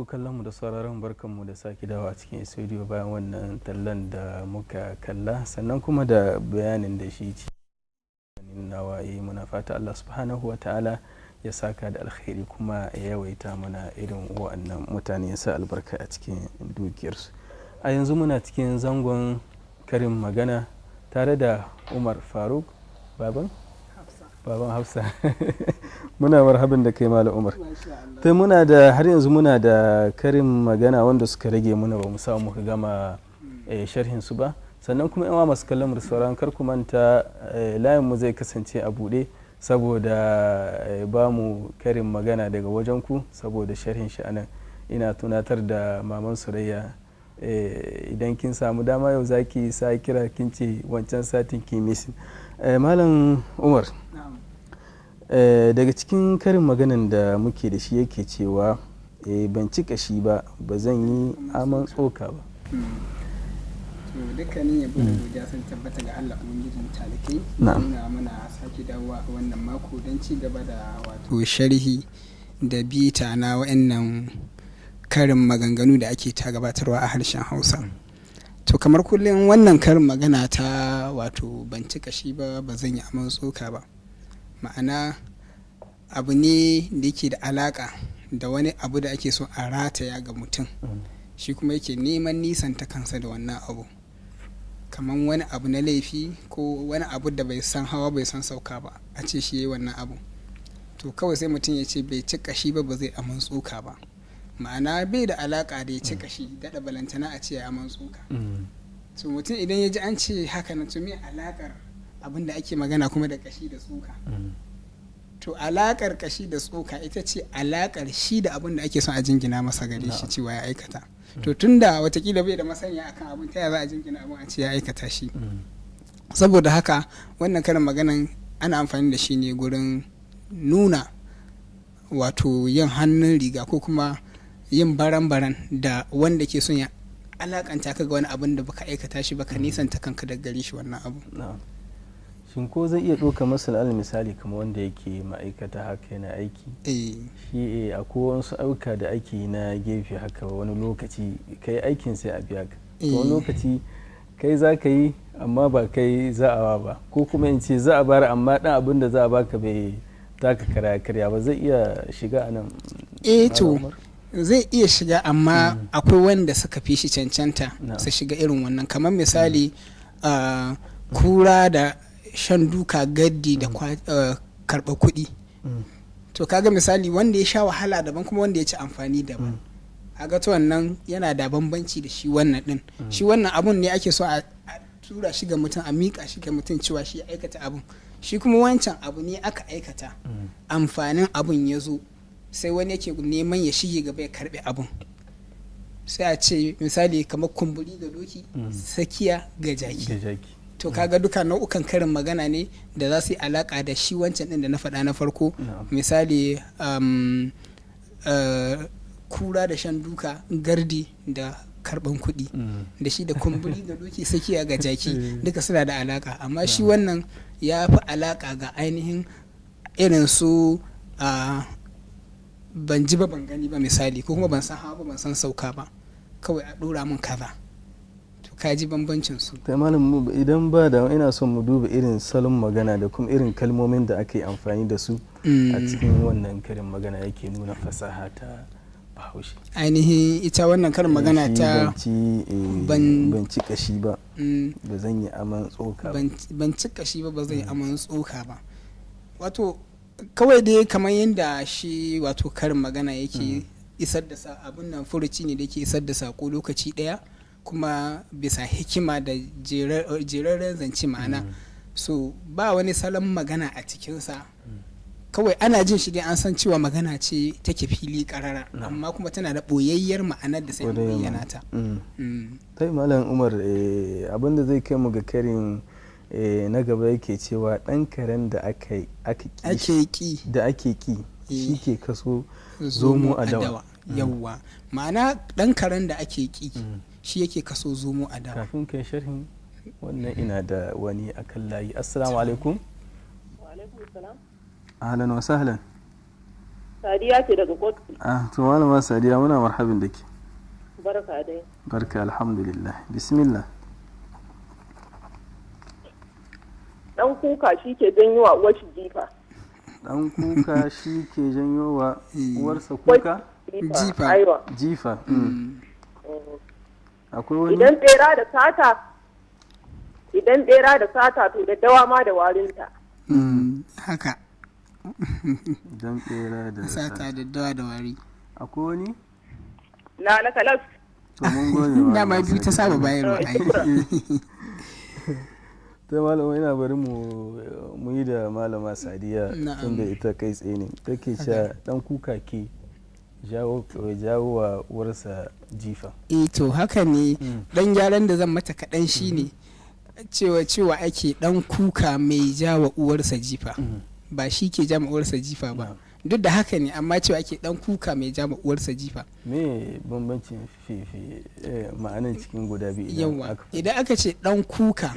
Kallonmu da sauraron barkanmu da sake dawa cikin studio bayan wannan tallan da muka kalla sannan kuma da bayanin da shi nawa yi muna fata Allah subhanahu wa ta'ala ya saka da alkhairi kuma ya yawaita mana irin wa'annan mutane ya sa albarka a cikin dukiyarsu. A yanzu muna cikin zangon karin magana tare da Umar Faruk baban Hafsa muna marhaban da kai Malam Umar. Tai muna da har yanzu muna da karin magana wanda suka rage muna ba mu samu muka gama sharhin su ba, sannan kuma yawa masu kallon da sauran kar ku manta layin mu zai kasance a buɗe saboda ba mu karin magana daga wajen ku saboda sharhin shi anan. Ina tunatar da maman Surayya idan kin samu dama yau zaki sa kira kin ce wancan satin ki misin. Malam Umar, daga cikin karin maganan da muke da shi yake cewa ban ci kashi ba ba zan yi aman tsoka ba. To dukkanin yabo da godiya sun tabbata ga Allah ubangijin talikai. Ina muna sake dawowa a wannan mako don ci gaba da wato sharhi da bita na wa'annan karin maganganu da ake ta gabatarwa a harshen Hausa. To kamar kullum wannan karin magana ta wato ban ci kashi ba ba zan yi aman tsoka ba, ma'ana abu ne da yake da alaka da wani abu da ake so a rataya ga mutum, shi kuma yake neman nisanta kansa da wannan abu, kamar wani abu na laifi ko wani abu da bai san hawa bai san sauka ba a ce shi yayi wannan abu. To kawai sai mutum ya ce bai ci kashi ba ba zai aman tsoka ba, ma'ana bai da alaka da ya ci kashi daɗa balantana a ce ya aman tsoka. To mutum idan ya ji an ce haka na to me alakar abin da ake magana kuma da kashi da tsoka? To alakar kashi da tsoka ita ce alakar shi da abin da ake son a jingina masa gare shi cewa ya aikata. To tunda watakila bai da masaniya akan abin ta za a jingina abin a ce ya aikata shi. Saboda haka wannan karin maganan ana amfani da shi ne gurin nuna wato yin hannun riga ko kuma yin baran-baran da wanda ke son ya alakanta ka ga wani abin da baka aikata shi baka nisanta kanka daga gare shi wannan abu. Shin ko zai iya ɗauka masa alal misali kamar wanda yake ma'aikata haka yana aiki shi akwai wasu ayyuka da ake na gefe haka wani lokaci kai aikin sai a biya ka, wani lokaci kai za ka yi amma ba kai za a ba, ko kuma in ce za a bar amma ɗan abin da za a baka bai taka karya ba, zai iya shiga a nan? To zai iya shiga amma akwai wanda suka fi shi cancanta su shiga irin wannan, kamar misali kura da shan duka gaddi da karɓa kuɗi. To kaga misali wanda ya sha wahala daban kuma wanda ya ci amfani daban. Kaga to wannan yana da bambanci da shi wannan din. Shi wannan abun ne ake so a tura shi ga mutum, a miƙa shi ga mutum cewa shi ya aikata abun. Shi kuma wancan abu ne aka aikata, amfanin abun ya zo sai wani yake neman ya shige gaba ya karɓi abun. Sai a ce misali kamar kumburi ga doki, sakiya ga jaki. To kaga duka nau'ukan karin magana ne da za su yi alaka da shi wancan din da na faɗa na farko. Misali kura da shan duka, gardi da karɓan kuɗi, da shi da kumburi ga doki, sakiya ga jaki duka suna da alaka, amma shi wannan ya fi alaka ga ainihin irin su ban ji ba ban gani ba misali, ko kuma ban san hawa ba ban san sauka ba, kawai a ɗora min kaza. Ka ji bambancin su. Ta malam idan ba da ina son mu duba irin salon magana da kuma irin kalmomin da ake amfani da su a cikin wannan karin magana yake nuna fasaha ta Bahaushe. Ainihin ita wannan karin magana ta ban ci kashi ba ba zan yi aman tsoka ba. Ban ci kashi ba ba zan yi aman tsoka ba. Wato kawai dai kamar yadda shi wato karin magana yake isar da abun nan furuci ne da yake isar da sako lokaci daya, kuma bisa hikima da jeraren zance, ma'ana so ba wani salon magana a cikinsa, kawai ana jin shi dai an san cewa magana ce take fili karara, amma kuma tana da boyayyar ma'anar da sai an bayyana ta. Tai Malam Umar, abinda zai kai mu ga karin na gaba yake cewa ɗan karen da ake ki shi ke kaso zomo a dawa. Yawwa, ma'ana ɗan karen da ake ki shi yake kaso zomo a dawa. Kafin kai sharhin wannan ina da wani akan layi. Assalamu alaikum. Wa alaikum salam. Ahlan wa sahlan. Sadiya ce daga Kotu. To malama Sadiya muna marhabin da ke. Barka dai. Barka alhamdulillah. Bismillah. Dan kuka shi ke janyo wa uwar shi jifa. Dan kuka shi ke janyo wa uwarsa kuka? Jifa. Aiwa. Jifa. Akwai wani? Idan bera da sata to daddawa ma da warinta. Haka. Idan bera da sata daddawa da wari. Akwai wani? Na kalas. To mun gode wa. Dama biyu ta saba bayarwa ai. Ta malama ina bari mu yi da malama Sadiya tunda ita kai tsaye ne. Take cewa dan kuka ke jawo wa uwarsa jifa. To haka ne dan gyaran da zan mata kaɗan shine cewa ake dan kuka mai jawo uwarsa jifa. Ba shi ke jama uwarsa jifa ba. Duk da haka ne amma cewa ake dan kuka mai jama uwarsa jifa. Me bambancin ma'anan cikin guda biyu? Yawa idan aka ce dan kuka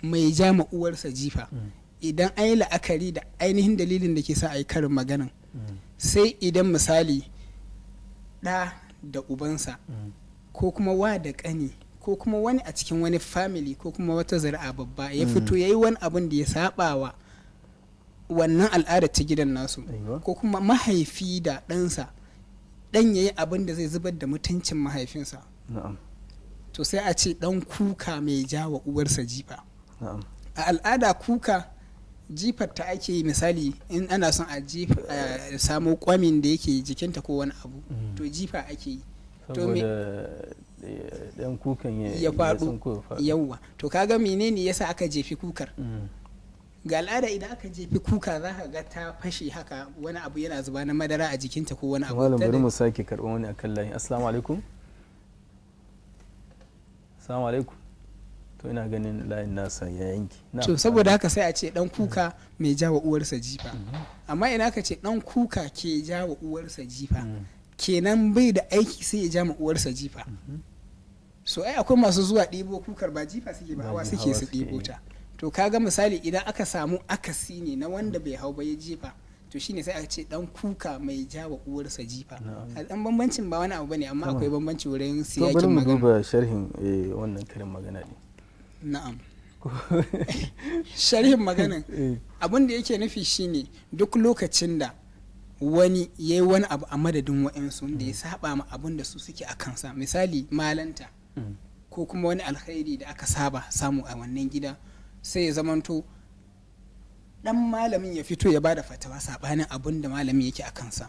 mai jama uwarsa jifa, idan an yi la'akari da ainihin dalilin da ke sa a yi karin maganan, sai idan misali ɗa da ubansa ko kuma wa da ƙani ko kuma wani a cikin wani family ko kuma wata zuri'a babba ya fito ya yi wani abin da ya saba wa wannan al'adar ta gidan nasu, ko kuma mahaifi da ɗansa, ɗan ya yi abin da zai zubar da mutuncin mahaifinsa, to sai a ce ɗan kuka mai jawa uwarsa jifa. A al'ada kuka jifar ta ake yi misali in ana son a samo kwamin da yake jikinta ko wani abu, to jifa ake yi saboda dan kukan ya faɗo. Yawwa to kaga menene yasa aka jefi kukar? Ga al'ada idan aka jefi kuka za ka ga ta fashe haka, wani abu yana zuba na madara a jikinta ko wani abu. Malam bari mu sake karɓar wani akan layin. Assalamu alaikum. Assalamu alaikum. To ina ganin layin nasa ya yanki. To saboda haka sai a ce dan kuka mai jawo uwarsa jifa. Amma ina ka ce dan kuka ke jawo uwarsa jifa, kenan bai da aiki sai ya jama uwarsa jifa. So ai akwai masu zuwa ɗebo kukar ba jifa suke ba, hawa suke su ɗebo ta. To kaga misali idan aka samu akasi ne na wanda bai hau ba ya jefa, to shine sai aka ce dan kuka mai jawo uwarsa jifa. Dan bambancin ba wani abu bane, amma akwai bambanci wurin siyakin magana. To bari mu duba sharhin wannan karin magana ne. Na'am. Sharhin maganin abin da yake nufi shine duk lokacin da wani ya yi wani abu a madadin wa'yansu da ya saba ma abin da su suke a kansa, misali malanta ko kuma wani alkhairi da aka saba samu a wannan gida, sai ya zamanto dan malamin ya fito ya bada fatawa sabanin abin da malamin yake a kansa,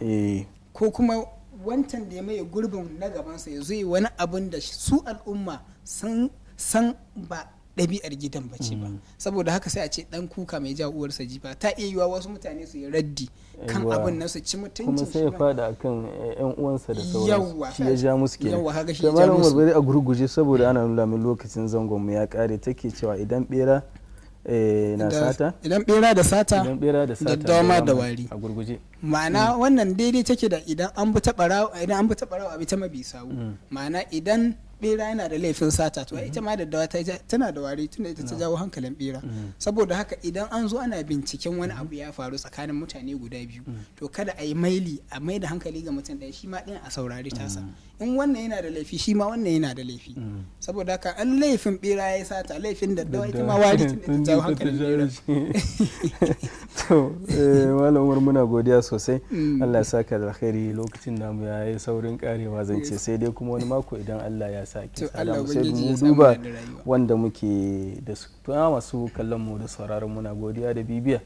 ko kuma wancan da ya maye gurbin na gabansa ya zo yi wani abin da su al'umma sun san ba ɗabi'ar gidan bace ba. Saboda haka sai a ce dan kuka mai jawo uwarsa jifa. Ta iya yiwa wasu mutane su yi raddi kan abin nan su ci mutuncin kuma sai ya fada akan yan uwansa da sauransu, shi ya ja musu kenan. Yawwa kaga shi ya ja musu. Bari a gurguje saboda ana nuna min lokacin zangon mu ya kare. Take cewa idan bera na sata, idan bera da sata daddawa da wari. A gurguje ma'ana wannan daidai take da idan an bi ta barawo a bi ta mabi sawu. Ma'ana idan bera yana da laifin sata, to ita ma daddawa tana da wari tunda ita ta jawo hankalin bera. Saboda haka idan an zo ana binciken wani abu ya faru tsakanin mutane guda biyu, to kada a yi maili a mai da hankali ga mutum ɗaya, shi ma ɗin a saurari tasa. In wannan yana da laifi shi ma wannan yana da laifi. Saboda haka an laifin bera ya sata, laifin daddawa ita ma wari tunda ta jawo hankalin bera. To malam Umar muna godiya sosai. Allah ya saka da alkhairi. Lokacin namu ya yi saurin karewa zance, sai dai kuma wani mako idan Allah ya sake sada mu sai mu duba wanda muke da su. To masu kallon mu da sauraron muna godiya da bibiya.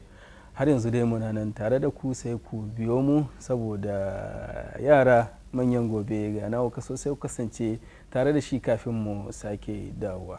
Har yanzu dai muna nan tare da ku, sai ku biyo mu saboda yara manyan gobe ga nawa kaso, sai ku kasance tare da shi kafin mu sake dawowa.